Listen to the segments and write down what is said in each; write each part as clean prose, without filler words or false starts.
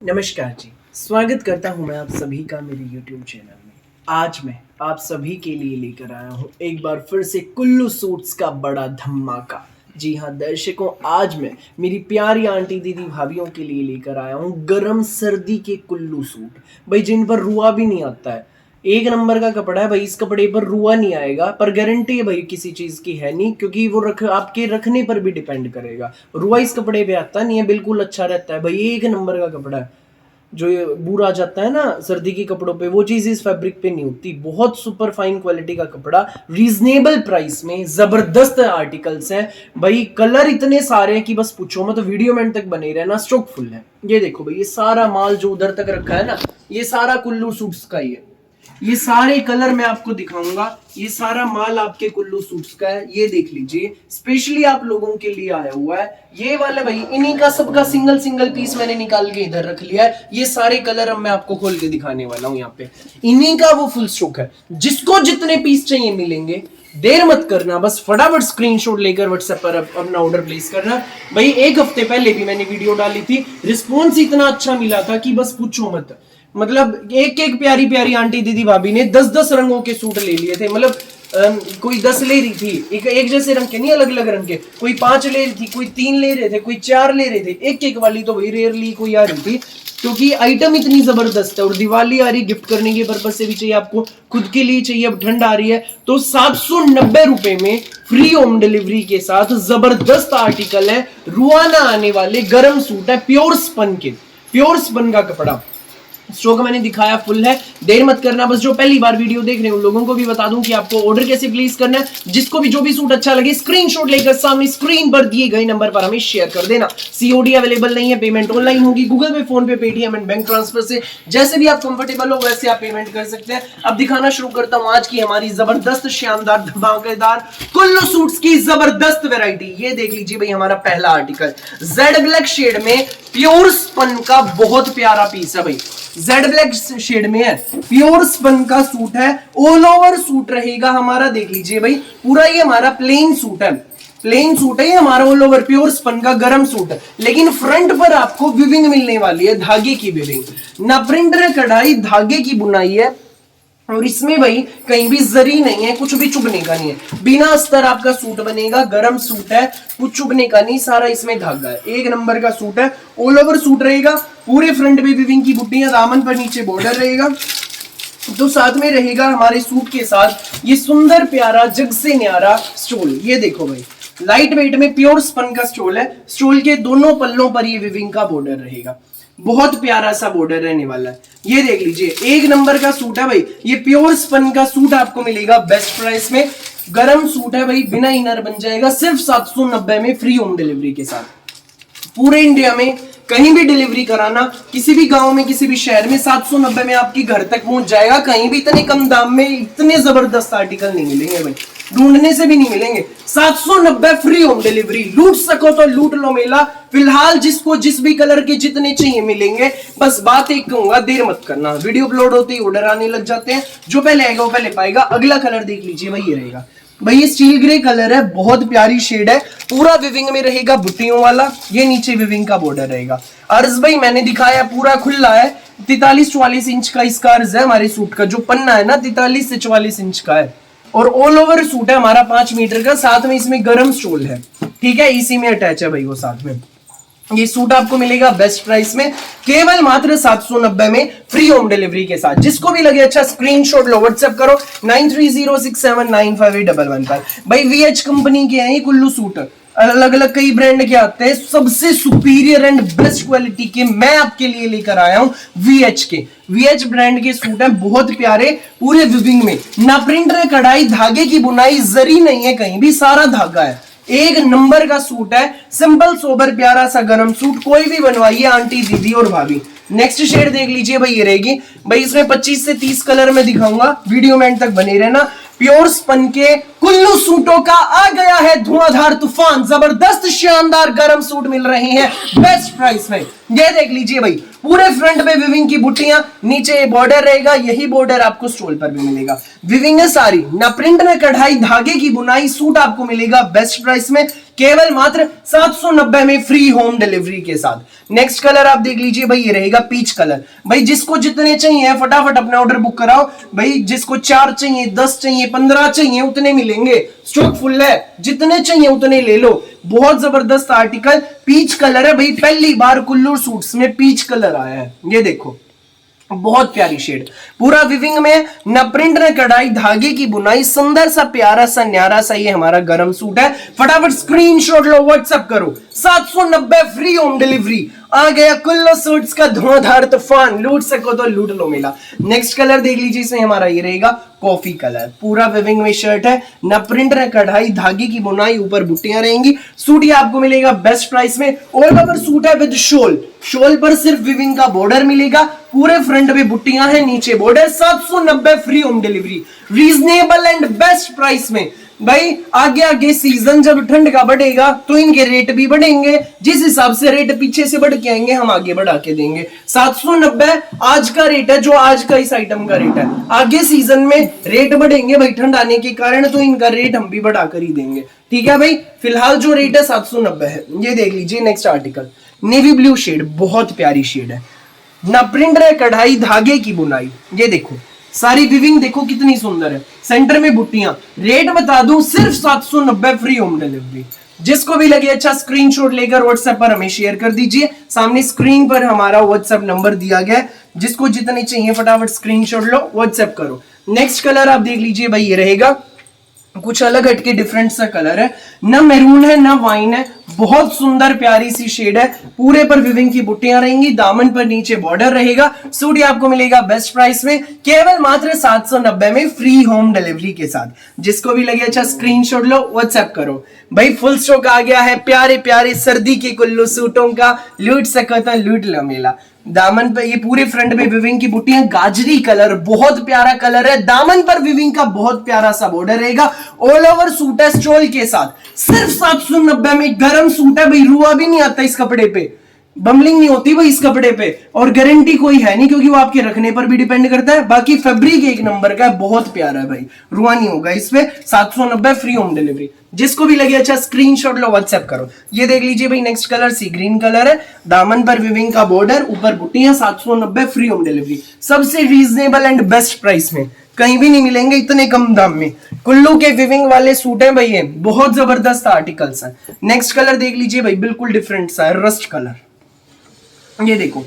नमस्कार जी, स्वागत करता हूं मैं आप सभी का मेरे YouTube चैनल में। आज मैं आप सभी के लिए लेकर आया हूं एक बार फिर से कुल्लू सूट्स का बड़ा धमाका। जी हाँ दर्शकों, आज मैं मेरी प्यारी आंटी दीदी भाभीयों के लिए लेकर आया हूं गरम सर्दी के कुल्लू सूट। भाई जिन पर रुआ भी नहीं आता है, एक नंबर का कपड़ा है भाई। इस कपड़े पर रुआ नहीं आएगा, पर गारंटी है भाई किसी चीज की है नहीं, क्योंकि वो आपके रखने पर भी डिपेंड करेगा। रुआ इस कपड़े पे आता नहीं है, बिल्कुल अच्छा रहता है भाई। एक नंबर का कपड़ा है। जो ये बूर आ जाता है ना सर्दी के कपड़ों पे, वो चीज इस फैब्रिक पे नहीं होती। बहुत सुपर फाइन क्वालिटी का कपड़ा, रीजनेबल प्राइस में जबरदस्त आर्टिकल्स हैं भाई। कलर इतने सारे हैं कि बस पूछो मत, तो वीडियो में तक बने रहना। स्टॉक फुल है। ये देखो भाई, ये सारा माल जो उधर तक रखा है ना, ये सारा कुल्लू सूट्स का ही है। ये सारे कलर मैं आपको दिखाऊंगा। ये सारा माल आपके कुल्लू सूट्स का है। ये देख लीजिए, स्पेशली आप लोगों के लिए आया हुआ है ये वाला भाई। इन्हीं का सबका सिंगल सिंगल पीस मैंने निकाल के इधर रख लिया है। ये सारे कलर अब मैं आपको खोल के दिखाने वाला हूं। यहाँ पे इन्हीं का वो फुल स्टॉक है। जिसको जितने पीस चाहिए मिलेंगे, देर मत करना, बस फटाफट स्क्रीनशॉट लेकर व्हाट्सएप पर अपना ऑर्डर प्लेस करना। भाई एक हफ्ते पहले भी मैंने वीडियो डाली थी, रिस्पॉन्स इतना अच्छा मिला था कि बस पूछो मत। मतलब एक एक प्यारी प्यारी आंटी दीदी भाभी ने 10-10 रंगों के सूट ले लिए थे। मतलब कोई 10 ले रही थी, एक जैसे रंग के नहीं, अलग अलग रंग के। कोई 5 ले रही थी, कोई 3 ले रहे थे, कोई 4 ले रहे थे। एक एक वाली तो भाई रेयरली कोई आ रही थी, क्योंकि आइटम इतनी जबरदस्त है। और दिवाली आ रही, गिफ्ट करने के पर्पज से भी चाहिए आपको, खुद के लिए चाहिए। अब ठंड आ रही है तो 790 रुपए में फ्री होम डिलीवरी के साथ जबरदस्त आर्टिकल है। रुआना आने वाले गर्म सूट है, प्योर स्पन के, प्योर स्पन का कपड़ा। स्टॉक मैंने दिखाया फुल है। देर मत करना, बस जो पहली बार वीडियो देख रहे हैं उन लोगों को भी बता दूं कि आपको ऑर्डर कैसे प्लेस करना है। जिसको भी जो भी सूट अच्छा लगे, स्क्रीनशॉट लेकर सामने स्क्रीन पर दिए गए नंबर पर हमें शेयर कर देना। सीओडी अवेलेबल नहीं है, पेमेंट ऑनलाइन होगी, गूगल पे, फोन पे, पेटीएम एंड बैंक ट्रांसफर से। जैसे भी आप कंफर्टेबल हो वैसे आप पेमेंट कर सकते हैं। अब दिखाना शुरू करता हूं आज की हमारी जबरदस्त, शानदार, धमाकेदार कुल्लू सूट्स की जबरदस्त वैरायटी। ये देख लीजिए भाई, हमारा पहला आर्टिकल जेड ब्लैक शेड में प्योर स्पन का बहुत प्यारा पीस है भाई। जेड ब्लैक शेड में है, प्योर स्पन का सूट है। ऑल ओवर सूट रहेगा हमारा। देख लीजिए भाई, पूरा ये हमारा प्लेन सूट है। प्लेन सूट है ये हमारा, ऑल ओवर प्योर स्पन का गर्म सूट है। लेकिन फ्रंट पर आपको विविंग मिलने वाली है, धागे की विविंग, ना प्रिंट ना कढ़ाई, धागे की बुनाई है। और इसमें भाई कहीं भी जरी नहीं है, कुछ भी चुभने का नहीं है। बिना अस्तर आपका सूट बनेगा, गरम सूट है, कुछ चुभने का नहीं, सारा इसमें धागा है। एक नंबर का सूट है, ऑल ओवर सूट रहेगा। पूरे फ्रंट पे विविंग की बुट्टियां, दामन पर नीचे बॉर्डर रहेगा। तो साथ में रहेगा हमारे सूट के साथ ये सुंदर प्यारा जग से न्यारा स्टोल। ये देखो भाई, लाइट वेट में प्योर स्पन का स्टोल है। स्टोल के दोनों पल्लों पर ये विविंग का बॉर्डर रहेगा। बहुत प्यारा सा बॉर्डर रहने वाला है। ये देख लीजिए, एक नंबर का सूट है भाई। ये प्योर स्पन का सूट आपको मिलेगा बेस्ट प्राइस में। गरम सूट है भाई, बिना इनर बन जाएगा, सिर्फ 790 में फ्री होम डिलीवरी के साथ। पूरे इंडिया में कहीं भी डिलीवरी कराना, किसी भी गांव में, किसी भी शहर में, 790 में आपकी घर तक पहुंच जाएगा। कहीं भी इतने कम दाम में इतने जबरदस्त आर्टिकल नहीं मिलेंगे भाई, ढूंढने से भी नहीं मिलेंगे। 790 फ्री होम डिलीवरी। लूट सको तो लूट लो मेला। फिलहाल जिसको जिस भी कलर के जितने चाहिए मिलेंगे। बस बात एक कहूंगा, देर मत करना, वीडियो अपलोड होते ही ऑर्डर आने लग जाते हैं। जो पहले आएगा वो पहले पाएगा। अगला कलर देख लीजिए भाई, ये रहेगा भाई, ये स्टील ग्रे कलर है, बहुत प्यारी शेड है। पूरा विविंग में रहेगा बुट्टियों वाला। ये नीचे विविंग का बॉर्डर रहेगा। अर्ज भाई मैंने दिखाया पूरा खुला है। 43-44 इंच का इसका अर्ज है। हमारे सूट का जो पन्ना है ना, 43 से 44 इंच का है। और ऑल ओवर सूट है हमारा 5 मीटर का। साथ में इसमें गरम स्टोल है, ठीक है, इसी में अटैच है भाई वो साथ में। ये सूट आपको मिलेगा बेस्ट प्राइस में, केवल मात्र 790 में फ्री होम डिलीवरी के साथ। जिसको भी लगे अच्छा स्क्रीनशॉट लो, व्हाट्सएप करो 9306795811 पर। भाई वीएच कंपनी के हैं ये कुल्लू सूट। अलग अलग कई ब्रांड के आते हैं, सबसे सुपीरियर एंड बेस्ट क्वालिटी के मैं आपके लिए लेकर आया हूं वीएच के। वीएच ब्रांड के सूट हैं, बहुत प्यारे, पूरे विविंग में, ना प्रिंट ना कढ़ाई, धागे की बुनाई, जरी नहीं है कहीं भी, सारा धागा है। एक नंबर का सूट है, सिंपल सोबर प्यारा सा गरम सूट। कोई भी बनवाइए आंटी दीदी और भाभी। नेक्स्ट शेड देख लीजिए भाई, ये रहेगी भाई। इसमें 25 से 30 कलर में दिखाऊंगा, वीडियो में एंड तक बने रहना। प्योर स्पन के कुल्लू सूटों का आ गया है धुआंधार तूफान। जबरदस्त शानदार गरम सूट मिल रहे हैं बेस्ट प्राइस में। ये देख लीजिए भाई, पूरे फ्रंट पे विविंग की बुट्टियां, नीचे बॉर्डर रहेगा। यही बॉर्डर आपको स्टोल पर भी मिलेगा। विविंग है सारी, ना प्रिंट ना कढ़ाई, धागे की बुनाई। सूट आपको मिलेगा बेस्ट प्राइस में, केवल मात्र 790 में फ्री होम डिलीवरी के साथ। नेक्स्ट कलर आप देख लीजिए भाई, ये रहेगा पीच कलर। भाई जिसको जितने चाहिए फटाफट अपना ऑर्डर बुक कराओ भाई, जिसको 4 चाहिए, 10 चाहिए, 15 चाहिए, उतने मिलेंगे, स्टॉक फुल है, जितने चाहिए उतने ले लो। बहुत जबरदस्त आर्टिकल, पीच कलर है भाई, पहली बार कुल्लू सूट्स में पीच कलर आया है, ये देखो बहुत प्यारी शेड, पूरा विविंग में, न प्रिंट न कढ़ाई, धागे की बुनाई, सुंदर सा प्यारा सा न्यारा सा ये हमारा गरम सूट है। फटाफट स्क्रीनशॉट लो, व्हाट्सएप करो, 790 फ्री होम डिलीवरी। आ गया कुल्लू सूट्स का धुआंधार तूफान, लूट सको तो लूट लो मेला। नेक्स्ट कलर देख लीजिए, इसमें हमारा ये रहेगा कॉफी कलर, पूरा विविंग में शर्ट है, न प्रिंट न कढ़ाई, धागे की बुनाई, ऊपर बुट्टियां रहेंगी। सूट ये आपको मिलेगा बेस्ट प्राइस में, ऑल ओवर सूट है विद शोल, शोल पर सिर्फ विविंग का बॉर्डर मिलेगा, पूरे फ्रंट में बुट्टियां हैं, नीचे border, 790 free home delivery, reasonable and best price में। भाई आगे आगे सीजन जब ठंड का बढ़ेगा तो इनके रेट भी बढ़ेंगे, जिस हिसाब से रेट पीछे से बढ़ के आएंगे हम आगे बढ़ा के देंगे। 790 आज का रेट है, जो आज का इस आइटम का रेट है, आगे सीजन में रेट बढ़ेंगे भाई ठंड आने के कारण, तो इनका रेट हम भी बढ़ा कर ही देंगे, ठीक है भाई। फिलहाल जो रेट है 790 है। ये देख लीजिए next article, navy blue shade, बहुत प्यारी शेड है, ना प्रिंट है, कढ़ाई, धागे की बुनाई, ये देखो सारी विविंग देखो कितनी सुंदर है, सेंटर में बुट्टियां। रेट बता दूं सिर्फ 790 फ्री होम डिलीवरी। जिसको भी लगे अच्छा स्क्रीनशॉट लेकर व्हाट्सएप पर हमें शेयर कर दीजिए, सामने स्क्रीन पर हमारा व्हाट्सएप नंबर दिया गया है, जिसको जितने चाहिए फटाफट स्क्रीनशॉट लो, व्हाट्सएप करो। नेक्स्ट कलर आप देख लीजिए भाई, ये रहेगा कुछ अलग हटके डिफरेंट सा कलर है, ना मैरून है ना वाइन है, बहुत सुंदर प्यारी सी शेड है, पूरे पर विविंग की बुट्टियां रहेंगी, दामन पर नीचे बॉर्डर रहेगा। सूट ये आपको मिलेगा बेस्ट प्राइस में, केवल मात्र 790 में फ्री होम डिलीवरी के साथ। जिसको भी लगे अच्छा स्क्रीनशॉट लो, व्हाट्सएप करो। भाई फुल स्टॉक आ गया है प्यारे प्यारे सर्दी के कुल्लू सूटों का, लूट सको तो लूट लो मेला। दामन पे ये पूरे फ्रंट में विविंग की बुट्टियां, गाजरी कलर, बहुत प्यारा कलर है, दामन पर विविंग का बहुत प्यारा सा बॉर्डर रहेगा, ऑल ओवर सूट है स्टोल के साथ, सिर्फ 790 में। गरम सूट है भाई, रुआ भी नहीं आता इस कपड़े पे, बमलिंग नहीं होती भाई इस कपड़े पे, और गारंटी कोई है नहीं क्योंकि वो आपके रखने पर भी डिपेंड करता है। बाकी फैब्रिक एक नंबर का है, बहुत प्यारा है भाई, रुआ नहीं होगा इस पे। 790 फ्री होम डिलीवरी। जिसको भी लगे अच्छा स्क्रीनशॉट लो, व्हाट्सएप करो। ये देख लीजिए भाई नेक्स्ट कलर सी ग्रीन कलर है, दामन पर विविंग का बॉर्डर, ऊपर बुट्टियां, 790 फ्री होम डिलीवरी, सबसे रीजनेबल एंड बेस्ट प्राइस में, कहीं भी नहीं मिलेंगे इतने कम दाम में। कुल्लू के विविंग वाले सूट है भाई, ये बहुत जबरदस्त आर्टिकल्स है। नेक्स्ट कलर देख लीजिए भाई, बिल्कुल डिफरेंट सा है, रस्ट कलर, ये देखो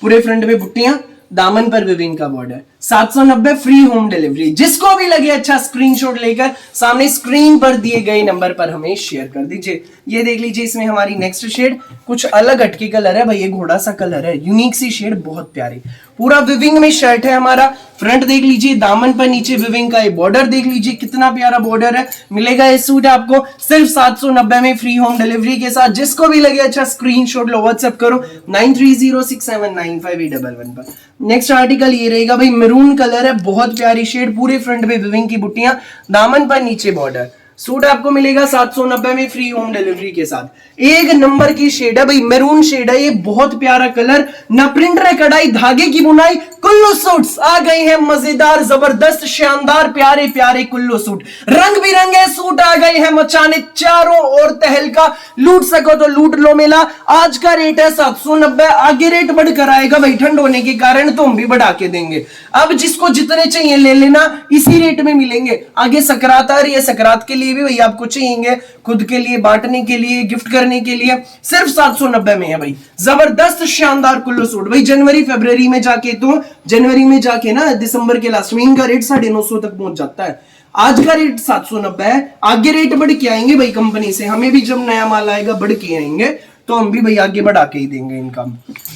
पूरे फ्रंट में बुट्टियां, दामन पर विविंग का बॉर्डर, 790 फ्री होम डिलीवरी। जिसको भी लगे अच्छा स्क्रीनशॉट लेकर सामने स्क्रीन पर दिए गए नंबर पर हमें शेयर कर दीजिए। ये देख लीजिए इसमें हमारी नेक्स्ट शेड कुछ अलग हटके कलर है भाई, ये घोड़ा सा कलर है, यूनिक सी शेड, बहुत प्यारी, पूरा विविंग में शर्ट है हमारा। फ्रंट देख लीजिए, दामन पर नीचे विविंग का ये बॉर्डर देख लीजिए कितना प्यारा बॉर्डर है। मिलेगा ये सूट आपको सिर्फ 790 में फ्री होम डिलीवरी के साथ। जिसको भी लगे अच्छा स्क्रीनशॉट लो, व्हाट्सएप करो 9306795811 पर। नेक्स्ट आर्टिकल ये रहेगा भाई, मैरून कलर है, बहुत प्यारी शेड, पूरे फ्रंट में विविंग की बुट्टियां, दामन पर नीचे बॉर्डर। सूट आपको मिलेगा 790 में फ्री होम डिलीवरी के साथ। एक नंबर की शेड है भाई, मैरून शेड है ये, बहुत प्यारा कलर, न प्रिंट है, कढ़ाई, धागे की बुनाई। कुल्लू सूट्स आ गए हैं, मजेदार, जबरदस्त, शानदार, प्यारे प्यारे कुल्लू सूट, रंग बिरंगे सूट आ गए हैं, मचाने चारों ओर तहलका। लूट सको तो लूट लो मेला। आज का रेट है 790, आगे रेट बढ़कर आएगा भाई ठंड होने के कारण, तो हम भी बढ़ा के देंगे। अब जिसको जितने चाहिए ले लेना, इसी रेट में मिलेंगे। आगे सकरात आ रही है, सकरात के लिए भी भाई आपको चाहिए, खुद के लिए, बांटने के लिए, गिफ्ट करने के लिए, सिर्फ 790 में है भाई। जबरदस्त शानदार कुल्लू सूट भाई, जनवरी फरवरी में जाके, तो जनवरी में जाके ना दिसंबर के लास्ट में इनका रेट 950 तक पहुंच जाता है। आज का रेट 790 है, आगे रेट बढ़ के आएंगे भाई कंपनी से, हमें भी जब नया माल आएगा बढ़ के आएंगे, तो हम भी भाई आगे बढ़ा के ही देंगे इनका।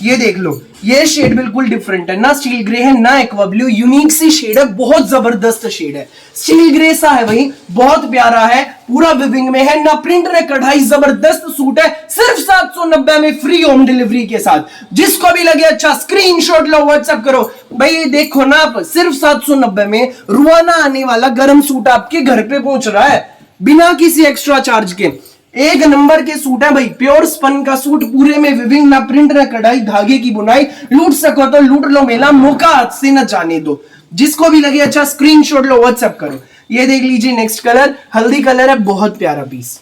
ये देख लो, ये शेड बिल्कुल डिफरेंट है, ना स्टील ग्रे है ना एक्वा ब्लू, यूनिक सी शेड है, बहुत जबरदस्त शेड है, स्टील ग्रे सा है भाई, बहुत प्यारा है, पूरा विविंग में है, ना प्रिंट ना कढ़ाई, जबरदस्त सूट है, सिर्फ 790 में फ्री होम डिलीवरी के साथ। जिसको भी लगे अच्छा स्क्रीनशॉट लो, व्हाट्सएप करो भाई। ये देखो ना आप, सिर्फ 790 में रुआना आने वाला गर्म सूट आपके घर पे पहुंच रहा है बिना किसी एक्स्ट्रा चार्ज के। एक नंबर के सूट है भाई, प्योर स्पन का सूट, पूरे में विविंग, ना प्रिंट ना कढ़ाई, धागे की बुनाई। लूट सको तो लूट लो मेला, मौका हाथ से ना जाने दो। जिसको भी लगे अच्छा स्क्रीनशॉट लो, व्हाट्सएप करो। ये देख लीजिए नेक्स्ट कलर, हल्दी कलर है, बहुत प्यारा पीस,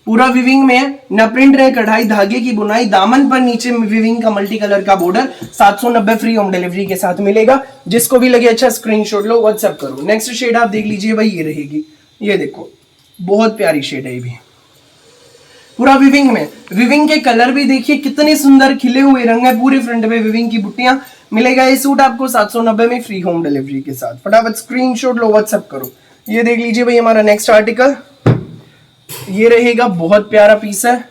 पूरा विविंग में है, न प्रिंट रहे, कढ़ाई धागे की बुनाई, दामन पर नीचे विविंग का मल्टी कलर का बॉर्डर, 790 फ्री होम डिलीवरी के साथ मिलेगा। जिसको भी लगे अच्छा स्क्रीनशॉट लो, व्हाट्सएप करो। नेक्स्ट शेड आप देख लीजिए भाई, ये रहेगी, ये देखो बहुत प्यारी शेड है ये भी, पूरा विविंग में। विविंग के कलर भी देखिए कितने सुंदर खिले हुए रंग है, पूरे फ्रंट में विविंग की बुट्टियां। मिलेगा ये सूट आपको 790 में फ्री होम डिलीवरी के साथ। फटाफट स्क्रीनशॉट लो, व्हाट्सएप करो। ये देख लीजिए भाई हमारा नेक्स्ट आर्टिकल, ये रहेगा, बहुत प्यारा पीस है,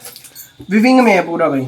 विविंग में है पूरा भाई,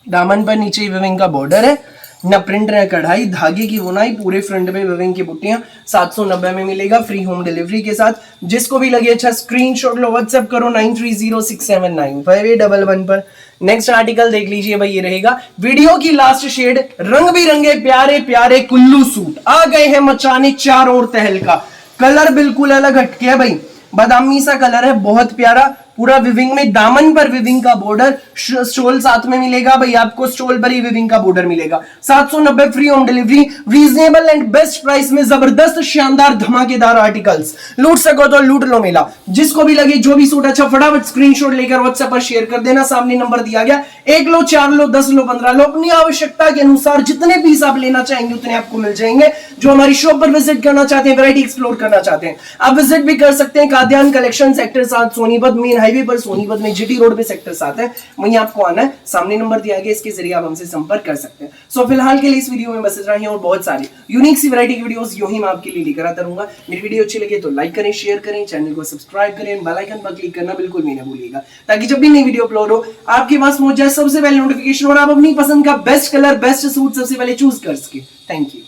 दामन पर नीचे ही विविंग का बॉर्डर है, न प्रिंट न कढ़ाई, धागे की बुनाई, पूरे फ्रंट में विविंग की बुट्टियां, 790 में मिलेगा फ्री होम डिलीवरी के साथ। जिसको भी लगे अच्छा स्क्रीनशॉट लो, व्हाट्सएप करो 9306795811 पर। नेक्स्ट आर्टिकल देख लीजिए भाई, ये रहेगा वीडियो की लास्ट शेड, रंग बिरंगे प्यारे प्यारे कुल्लू सूट आ गए हैं मचाने चारों ओर तहलका। कलर बिल्कुल अलग हटके है भाई, बादामी सा कलर है, बहुत प्यारा, पूरा विविंग में, दामन पर विविंग का बॉर्डर, स्टोल साथ में मिलेगा भाई आपको, स्टोल पर ही विविंग का बॉर्डर मिलेगा। 790 free home delivery, reasonable and best price में जबरदस्त शानदार धमाकेदार आर्टिकल्स। लूट सको तो लूट लो मेला। जिसको भी लगे जो भी सूट अच्छा, फटाफट स्क्रीनशॉट लेकर व्हाट्सएप पर शेयर कर देना, सामने नंबर दिया गया। 1 लो, 4 लो, 10 लो, 15 लो, अपनी आवश्यकता के अनुसार जितने पीस आप लेना चाहेंगे उतने आपको मिल जाएंगे। जो हमारी शॉप पर विजिट करना चाहते हैं, वैरायटी एक्सप्लोर करना चाहते हैं, आप विजिट भी कर सकते हैं। Kadyan collection, sector 7 Sonipat, main highway पर सोनीपत में जीटी रोड पे सेक्टर 7 है, वहीं आपको आना है। सामने नंबर दिया गया, इसके जरिए आप हमसे संपर्क कर सकते हैं। सो फिलहाल के लिए इस वीडियो में बस इतना ही, और बहुत सारी यूनिक सी वैरायटी की वीडियोस यूं ही मैं आपके लिए लेकर आता रहूंगा। मेरी वीडियो अच्छी लगे तो लाइक करें, शेयर करें, चैनल को सब्सक्राइब करें, बेल आइकन पर क्लिक करना बिल्कुल भी ना भूलिएगा, ताकि जब भी नई वीडियो अपलोड हो आपके पास पहुंच जाए सबसे पहले नोटिफिकेशन, और आप अपनी पसंद का बेस्ट कलर, बेस्ट सूट सबसे पहले चूज कर सके। Thank you.